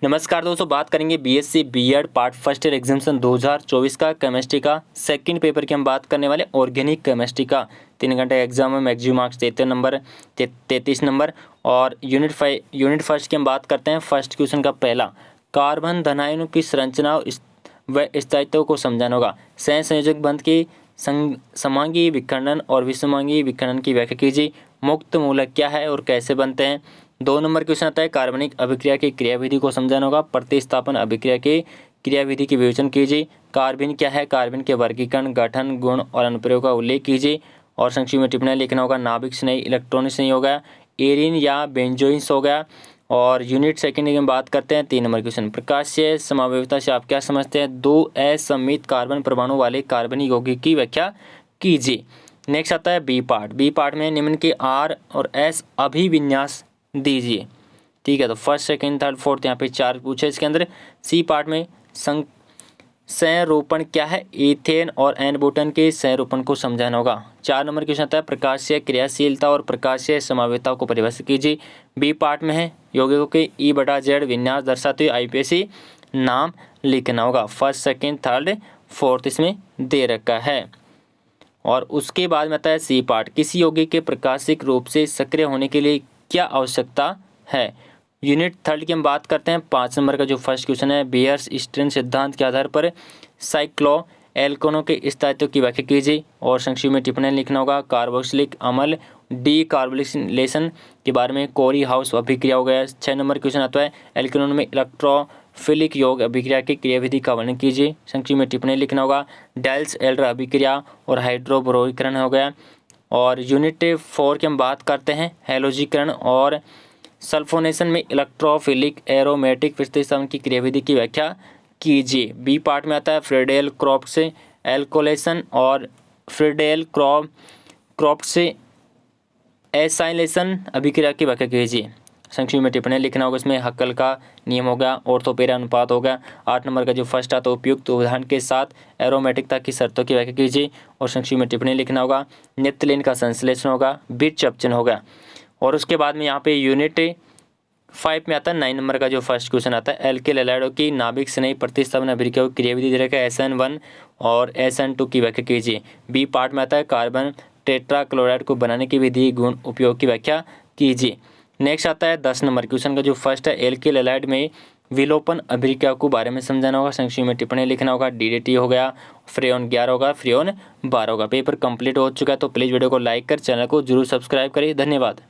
नमस्कार दोस्तों, बात करेंगे BSc BEd part first year examination 2024 का केमिस्ट्री का सेकंड पेपर की हम बात करने वाले ऑर्गेनिक केमिस्ट्री का 3 घंटे एग्जाम में मैक्सिमम मार्क्स 33 नंबर। और यूनिट फर्स्ट की हम बात करते हैं। फर्स्ट क्वेश्चन का पहला, कार्बन धनायनों की संरचना व स्थायित्व को समझाना होगा। सह संयोजक बंध की समांगी विखंडन और विषमांगी विखंडन की व्याख्या कीजिए। मुक्त मूलक क्या है और कैसे बनते हैं। 2 नंबर क्वेश्चन आता है, कार्बनिक अभिक्रिया की क्रियाविधि को समझाना होगा। प्रतिस्थापन अभिक्रिया की क्रियाविधि की विवेचन कीजिए। कार्बन क्या है, कार्बन के वर्गीकरण, गठन, गुण और अनुप्रयोग का उल्लेख कीजिए। और संक्षिप्त में टिप्पणी लिखना होगा। नाभिक स्नेही, इलेक्ट्रॉनिक स्नेही हो गया, एरिन या बेंजोइंस हो गया। और यूनिट सेकंड की हम बात करते हैं। 3 नंबर क्वेश्चन, प्रकाशीय समावयवता से आप क्या समझते हैं। 2 असममित कार्बन परमाणु वाले कार्बनिक यौगिक की व्याख्या कीजिए। नेक्स्ट आता है बी पार्ट। बी पार्ट में निम्न के आर और एस अभिविन्यास दीजिए। ठीक है, तो फर्स्ट सेकंड थर्ड फोर्थ यहाँ पे 4 पूछे इसके अंदर। सी पार्ट में संरोपण क्या है, इथेन और एन-बुटान के संरोपण को समझाना होगा। 4 नंबर क्वेश्चन आता है, प्रकाशीय क्रियाशीलता और प्रकाशीय समावयवता को परिभाषित कीजिए। बी पार्ट में है यौगिकों के E/Z विन्यास दर्शाते हुए आईपीएसी नाम लिखना होगा। फर्स्ट सेकंड थर्ड फोर्थ इसमें दे रखा है। और उसके बाद में आता है सी पार्ट, किसी यौगिक के प्रकाशिक रूप से सक्रिय होने के लिए क्या आवश्यकता है। यूनिट थर्ड की हम बात करते हैं। 5 नंबर का जो फर्स्ट क्वेश्चन है, बियर्स-स्ट्रेन सिद्धांत के आधार पर साइक्लो एल्कोनों के स्थायित्व की व्याख्या कीजिए। और संक्षिप्त में टिप्पणी लिखना होगा। कार्बोक्सिलिक अम्ल डीकार्बोक्सिलेशन के बारे में कोरी हाउस अभिक्रिया हो गया। 6 नंबर क्वेश्चन आता है, एल्केनोन में इलेक्ट्रोफिलिक यौग अभिक्रिया की क्रियाविधि का वर्णन कीजिए। संक्षिप्त में टिप्पणी लिखना होगा। डाइल्स एल्डर अभिक्रिया और हाइड्रोब्रोरीकरण हो गया। और यूनिट 4 की हम बात करते हैं, हैलोजीकरण और सल्फोनेशन में इलेक्ट्रोफिलिक एरोमेटिक प्रतिस्थापन की क्रियाविधि की व्याख्या कीजिए। बी पार्ट में आता है फ्रीडेल क्रॉप्स एल्कोलेशन और फ्रीडेल क्रॉप्स एसाइलेशन अभिक्रिया की व्याख्या कीजिए। संक्षिप्त में टिप्पणी लिखना होगा। इसमें हक्कल का नियम हो गया, ऑर्थोपेरा अनुपात हो गया। 8 नंबर का जो फर्स्ट आता है, उपयुक्त उदाहरण के साथ एरोमेटिकता की शर्तों की व्याख्या कीजिए। और संक्षिप्त में टिप्पणी लिखना होगा। नेप्थलीन का संश्लेषण होगा, बिटचपचन होगा। और उसके बाद में यहाँ पे यूनिट 5 में आता है 9 नंबर का जो फर्स्ट क्वेश्चन आता है, एल्किल हैलाइडों की नाभिक स्नेही प्रतिस्थापन अभिक्रिया की क्रियाविधि दे रखा है। SN1 और SN2 की व्याख्या कीजिए। बी पार्ट में आता है, कार्बन टेट्राक्लोराइड को बनाने की विधि, गुण, उपयोग की व्याख्या कीजिए। नेक्स्ट आता है 10 नंबर क्वेश्चन का जो फर्स्ट है, एल्किल हैलाइड में विलोपन अभिक्रिया को बारे में समझाना होगा। संक्षिप्त में टिप्पणी लिखना होगा। DDT हो गया, फ्रेओन 11 होगा, फ्रेओन 12 होगा। पेपर कंप्लीट हो चुका है, तो प्लीज़ वीडियो को लाइक कर चैनल को जरूर सब्सक्राइब करिए। धन्यवाद।